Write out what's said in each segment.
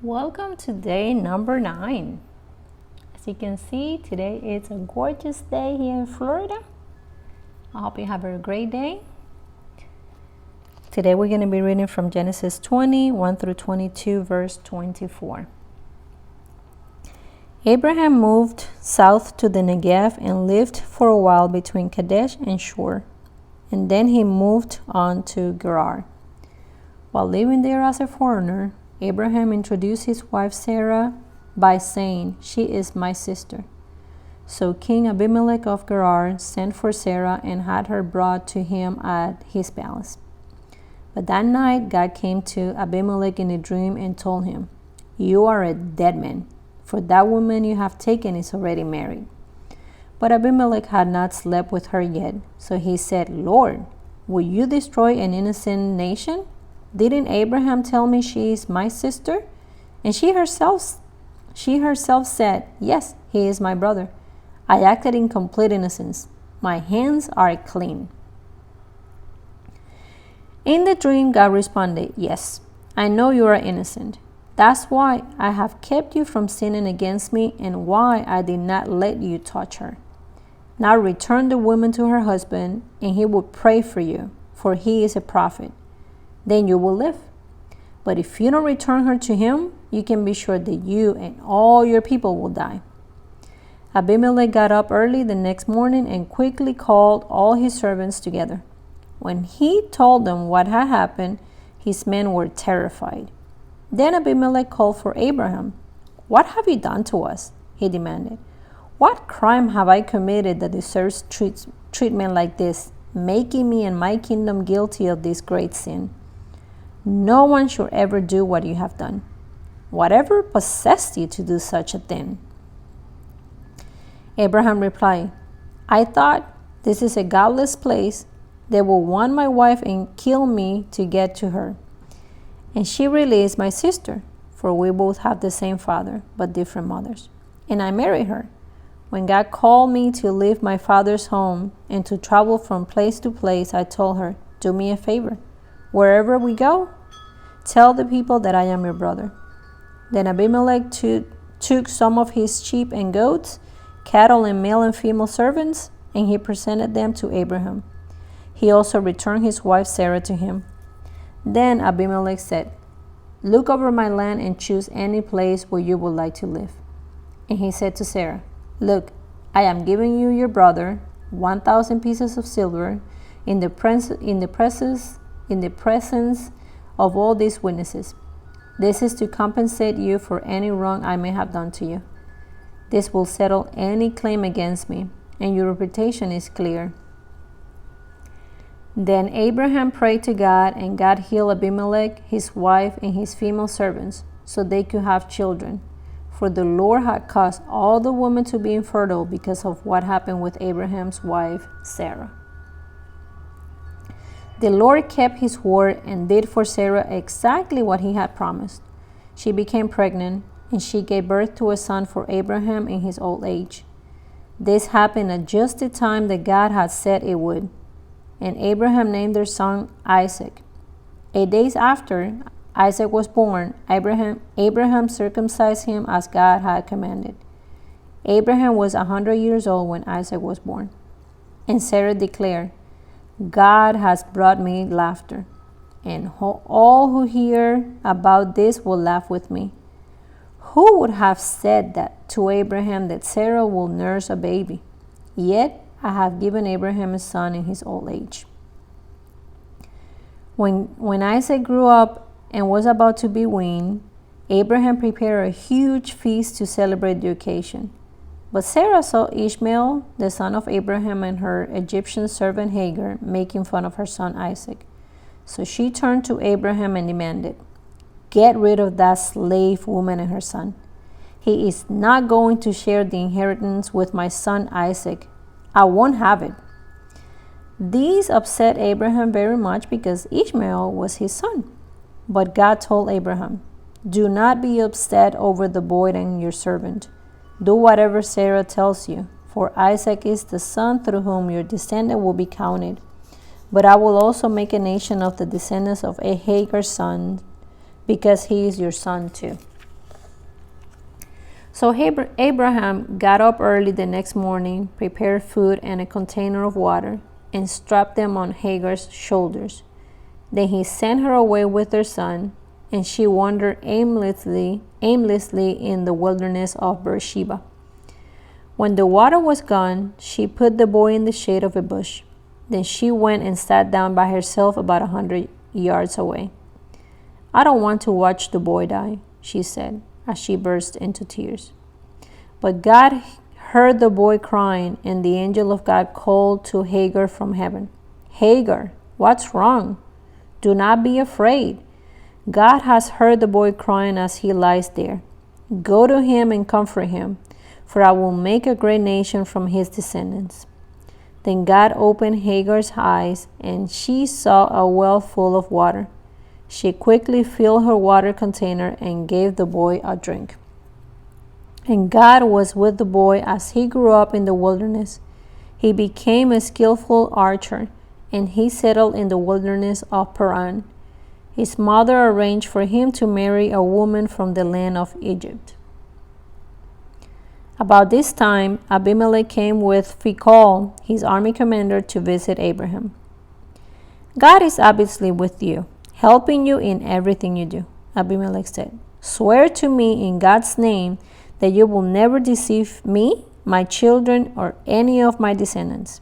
Welcome to day number 9. As you can see, today is a gorgeous day here in Florida. I hope you have a great day. Today we're going to be reading from Genesis 20, 1 through 22, verse 24. Abraham moved south to the Negev and lived for a while between Kadesh and Shur, and then he moved on to Gerar. While living there as a foreigner, Abraham introduced his wife Sarah by saying, "She is my sister." So King Abimelech of Gerar sent for Sarah and had her brought to him at his palace. But that night God came to Abimelech in a dream and told him, "You are a dead man, for that woman you have taken is already married." But Abimelech had not slept with her yet, so he said, "Lord, will you destroy an innocent nation? Didn't Abraham tell me she is my sister?" And she herself said, "Yes, he is my brother. I acted in complete innocence. My hands are clean." In the dream, God responded, "Yes, I know you are innocent. That's why I have kept you from sinning against me and why I did not let you touch her. Now return the woman to her husband, and he will pray for you, for he is a prophet. Then you will live. But if you don't return her to him, you can be sure that you and all your people will die." Abimelech got up early the next morning and quickly called all his servants together. When he told them what had happened, his men were terrified. Then Abimelech called for Abraham. "What have you done to us?" he demanded. "What crime have I committed that deserves treatment like this, making me and my kingdom guilty of this great sin? No one should ever do what you have done. Whatever possessed you to do such a thing?" Abraham replied, "I thought, this is a godless place. They will want my wife and kill me to get to her. And she really is my sister, for we both have the same father, but different mothers. And I married her. When God called me to leave my father's home and to travel from place to place, I told her, 'Do me a favor. Wherever we go, tell the people that I am your brother.' Then Abimelech took some of his sheep and goats, cattle and male and female servants, and he presented them to Abraham. He also returned his wife Sarah to him. Then Abimelech said, 'Look over my land and choose any place where you would like to live.' And he said to Sarah, 'Look, I am giving you your brother 1,000 pieces of silver in the presence of all these witnesses. This is to compensate you for any wrong I may have done to you. This will settle any claim against me, and your reputation is clear.' Then Abraham prayed to God, and God healed Abimelech, his wife, and his female servants, so they could have children. For the Lord had caused all the women to be infertile because of what happened with Abraham's wife, Sarah. The Lord kept his word and did for Sarah exactly what he had promised. She became pregnant, and she gave birth to a son for Abraham in his old age. This happened at just the time that God had said it would. And Abraham named their son Isaac. 8 days after Isaac was born, Abraham circumcised him as God had commanded. Abraham was 100 years old when Isaac was born. And Sarah declared, 'God has brought me laughter, and all who hear about this will laugh with me.' Who would have said that to Abraham, that Sarah will nurse a baby? Yet I have given Abraham a son in his old age." When Isaac grew up and was about to be weaned, Abraham prepared a huge feast to celebrate the occasion. But Sarah saw Ishmael, the son of Abraham, and her Egyptian servant Hagar making fun of her son Isaac. So she turned to Abraham and demanded, "Get rid of that slave woman and her son. He is not going to share the inheritance with my son Isaac. I won't have it." These upset Abraham very much because Ishmael was his son. But God told Abraham, "Do not be upset over the boy and your servant. Do whatever Sarah tells you, for Isaac is the son through whom your descendant will be counted. But I will also make a nation of the descendants of Hagar's son, because he is your son too." So Abraham got up early the next morning, prepared food and a container of water, and strapped them on Hagar's shoulders. Then he sent her away with her son, and she wandered aimlessly in the wilderness of Beersheba. When the water was gone, she put the boy in the shade of a bush. Then she went and sat down by herself about 100 yards away. "I don't want to watch the boy die," she said, as she burst into tears. But God heard the boy crying, and the angel of God called to Hagar from heaven, "Hagar, what's wrong? Do not be afraid. God has heard the boy crying as he lies there. Go to him and comfort him, for I will make a great nation from his descendants." Then God opened Hagar's eyes, and she saw a well full of water. She quickly filled her water container and gave the boy a drink. And God was with the boy as he grew up in the wilderness. He became a skillful archer, and he settled in the wilderness of Paran. His mother arranged for him to marry a woman from the land of Egypt. About this time, Abimelech came with Phicol, his army commander, to visit Abraham. "God is obviously with you, helping you in everything you do," Abimelech said. "Swear to me in God's name that you will never deceive me, my children, or any of my descendants.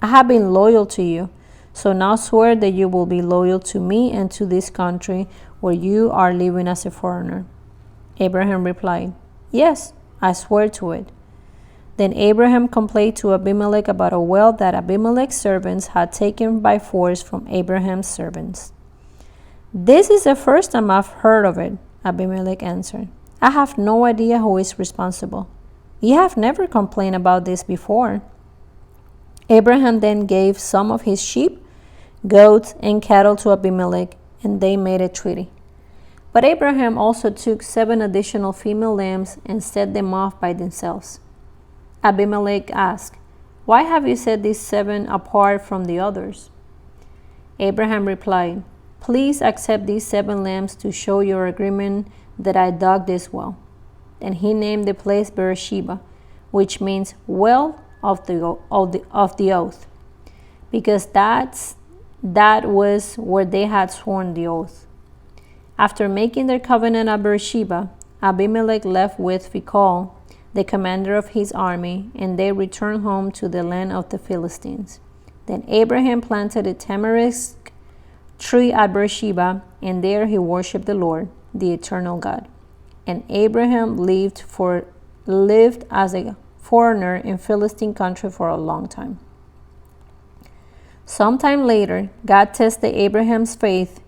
I have been loyal to you, so now swear that you will be loyal to me and to this country where you are living as a foreigner." Abraham replied, "Yes, I swear to it." Then Abraham complained to Abimelech about a well that Abimelech's servants had taken by force from Abraham's servants. "This is the first time I've heard of it," Abimelech answered. "I have no idea who is responsible. You have never complained about this before." Abraham then gave some of his sheep, goats, and cattle to Abimelech, and they made a treaty. But Abraham also took 7 additional female lambs and set them off by themselves. Abimelech asked, "Why have you set these 7 apart from the others?" Abraham replied, "Please accept these 7 lambs to show your agreement that I dug this well." And he named the place Beersheba, which means well of the oath, because that was where they had sworn the oath. After making their covenant at Beersheba, Abimelech left with Phicol, the commander of his army, and they returned home to the land of the Philistines. Then Abraham planted a tamarisk tree at Beersheba, and there he worshipped the Lord, the eternal God. And Abraham lived as a foreigner in Philistine country for a long time. Sometime later, God tested Abraham's faith.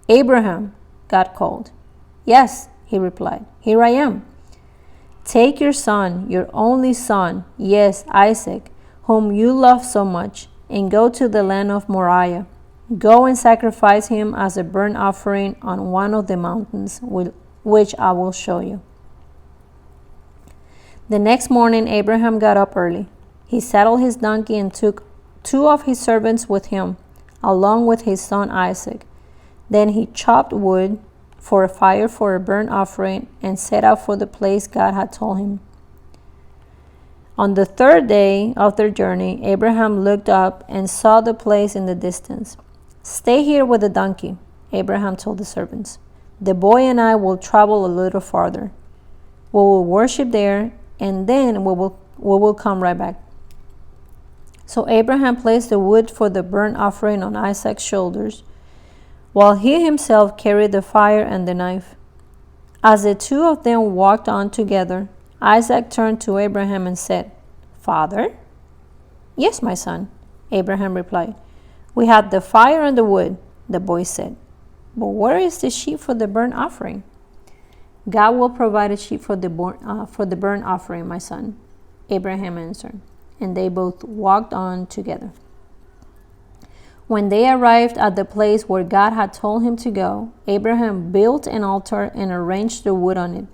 "Abraham," God called. "Yes," he replied, "here I am." "Take your son, your only son, yes, Isaac, whom you love so much, and go to the land of Moriah. Go and sacrifice him as a burnt offering on one of the mountains, which I will show you." The next morning, Abraham got up early. He saddled his donkey and took 2 of his servants with him, along with his son Isaac. Then he chopped wood for a fire for a burnt offering and set out for the place God had told him. On the 3rd day of their journey, Abraham looked up and saw the place in the distance. "Stay here with the donkey," Abraham told the servants. "The boy and I will travel a little farther. We will worship there, and then we will come right back." So Abraham placed the wood for the burnt offering on Isaac's shoulders, while he himself carried the fire and the knife. As the 2 of them walked on together, Isaac turned to Abraham and said, "Father?" "Yes, my son," Abraham replied. "We had the fire and the wood," the boy said. "But where is the sheep for the burnt offering?" "God will provide a sheep for the burnt offering, my son," Abraham answered, and they both walked on together. When they arrived at the place where God had told him to go, Abraham built an altar and arranged the wood on it.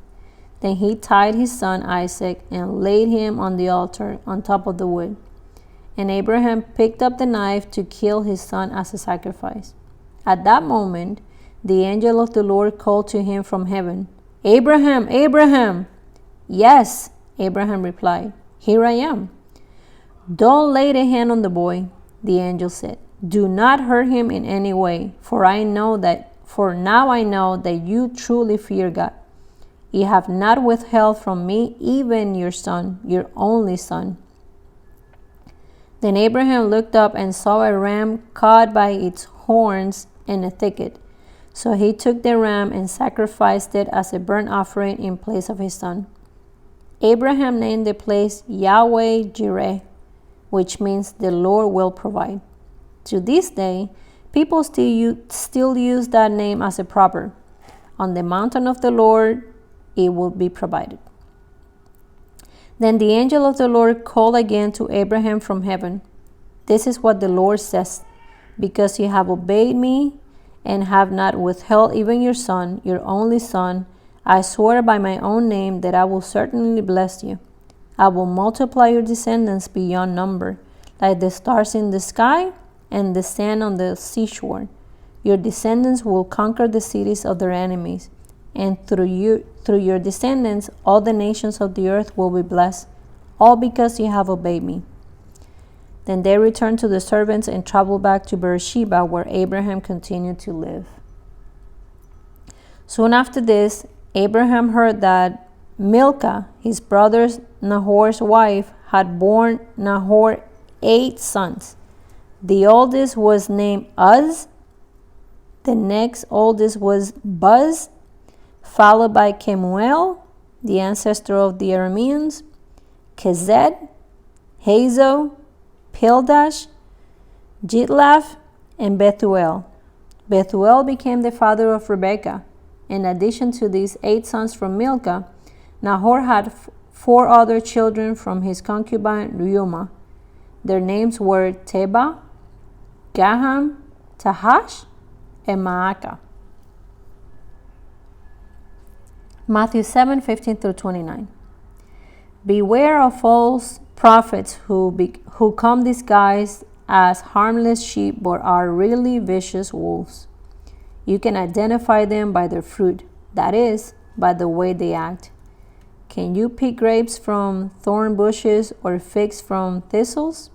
Then he tied his son Isaac and laid him on the altar on top of the wood. And Abraham picked up the knife to kill his son as a sacrifice. At that moment, the angel of the Lord called to him from heaven, "Abraham, Abraham!" Yes, Abraham replied. Here I am. Don't lay a hand on the boy, the angel said. Do not hurt him in any way, for now I know that you truly fear God. You have not withheld from me even your son, your only son. Then Abraham looked up and saw a ram caught by its horns in a thicket. So he took the ram and sacrificed it as a burnt offering in place of his son. Abraham named the place Yahweh Jireh, which means the Lord will provide. To this day, people still use that name as a proverb. On the mountain of the Lord, it will be provided. Then the angel of the Lord called again to Abraham from heaven. This is what the Lord says, because you have obeyed me and have not withheld even your son, your only son, I swear by my own name that I will certainly bless you. I will multiply your descendants beyond number, like the stars in the sky and the sand on the seashore. Your descendants will conquer the cities of their enemies, and through your descendants all the nations of the earth will be blessed, all because you have obeyed me. Then they returned to the servants and traveled back to Beersheba, where Abraham continued to live. Soon after this, Abraham heard that Milcah, his brother Nahor's wife, had borne Nahor 8 sons. The oldest was named Uz, the next oldest was Buz, followed by Kemuel, the ancestor of the Arameans, Kezed, Hazo, Pildash, Jitlaph, and Bethuel. Bethuel became the father of Rebekah. In addition to these 8 sons from Milcah, Nahor had 4 other children from his concubine Reumah. Their names were Teba, Gaham, Tahash, and Maacah. Matthew 7:15-29. Beware of false prophets who come disguised as harmless sheep but are really vicious wolves. You can identify them by their fruit, that is, by the way they act. Can you pick grapes from thorn bushes or figs from thistles?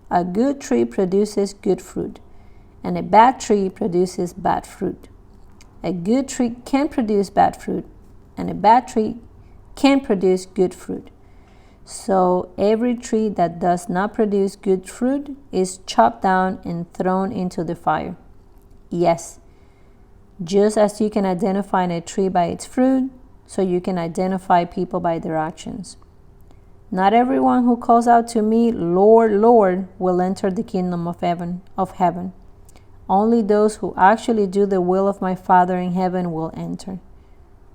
A good tree produces good fruit, and a bad tree produces bad fruit. A good tree can produce bad fruit, and a bad tree can produce good fruit. So every tree that does not produce good fruit is chopped down and thrown into the fire. Yes, just as you can identify a tree by its fruit, so you can identify people by their actions. Not everyone who calls out to me, Lord, Lord, will enter the kingdom of heaven. Only those who actually do the will of my Father in heaven will enter.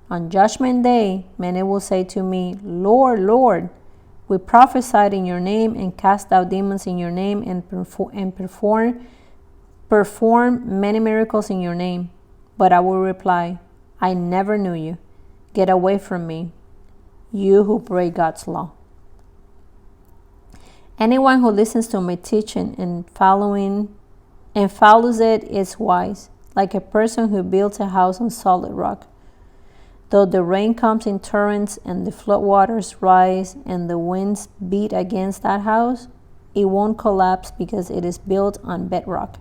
On Judgment Day, many will say to me, Lord, Lord, we prophesied in your name and cast out demons in your name and perform many miracles in your name. But I will reply, I never knew you. Get away from me, you who break God's law. Anyone who listens to my teaching and follows it is wise, like a person who builds a house on solid rock. Though the rain comes in torrents and the floodwaters rise and the winds beat against that house, it won't collapse because it is built on bedrock.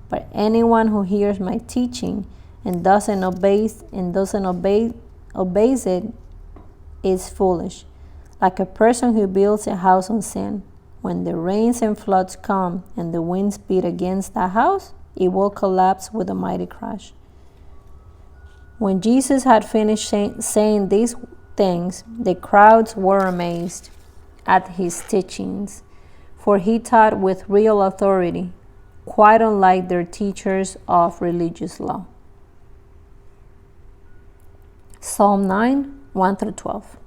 But anyone who hears my teaching and doesn't obey it is foolish, like a person who builds a house on sand. When the rains and floods come and the winds beat against that house, it will collapse with a mighty crash. When Jesus had finished saying these things, the crowds were amazed at his teachings, for he taught with real authority, quite unlike their teachers of religious law. Psalm 9, 1-12.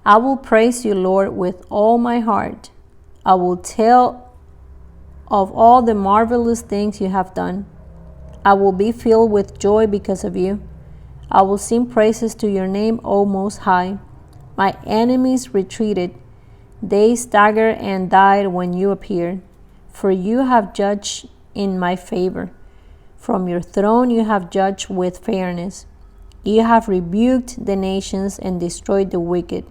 I will praise you, Lord, with all my heart. I will tell of all the marvelous things you have done. I will be filled with joy because of you. I will sing praises to your name, O Most High. My enemies retreated. They staggered and died when you appeared. For you have judged in my favor. From your throne you have judged with fairness. You have rebuked the nations and destroyed the wicked.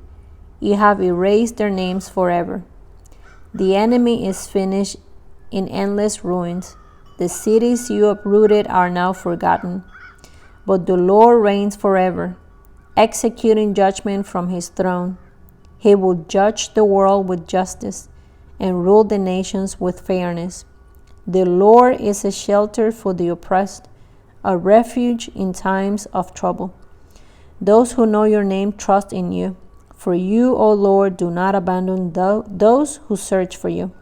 You have erased their names forever. The enemy is finished in endless ruins. The cities you uprooted are now forgotten. But the Lord reigns forever, executing judgment from his throne. He will judge the world with justice and rule the nations with fairness. The Lord is a shelter for the oppressed, a refuge in times of trouble. Those who know your name trust in you. For you, O Lord, do not abandon those who search for you.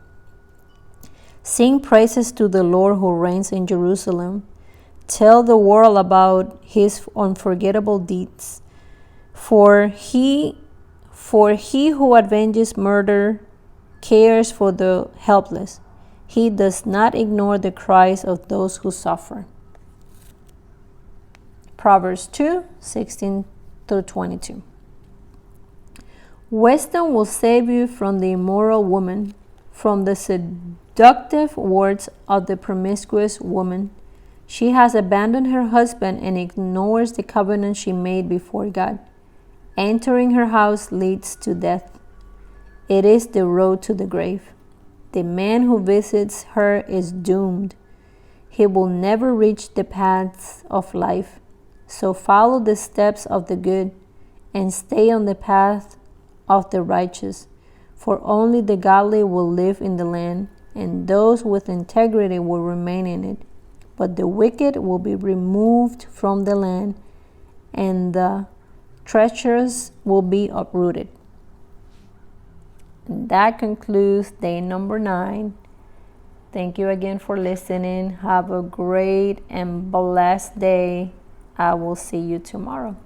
Sing praises to the Lord who reigns in Jerusalem. Tell the world about his unforgettable deeds. For he who avenges murder cares for the helpless. He does not ignore the cries of those who suffer. Proverbs 2:16-22. Wisdom will save you from the immoral woman, from the seductive words of the promiscuous woman. She has abandoned her husband and ignores the covenant she made before God. Entering her house leads to death. It is the road to the grave. The man who visits her is doomed. He will never reach the paths of life. So follow the steps of the good and stay on the path of the righteous. For only the godly will live in the land, and those with integrity will remain in it. But the wicked will be removed from the land, and the treacherous will be uprooted. And that concludes day number 9. Thank you again for listening. Have a great and blessed day. I will see you tomorrow.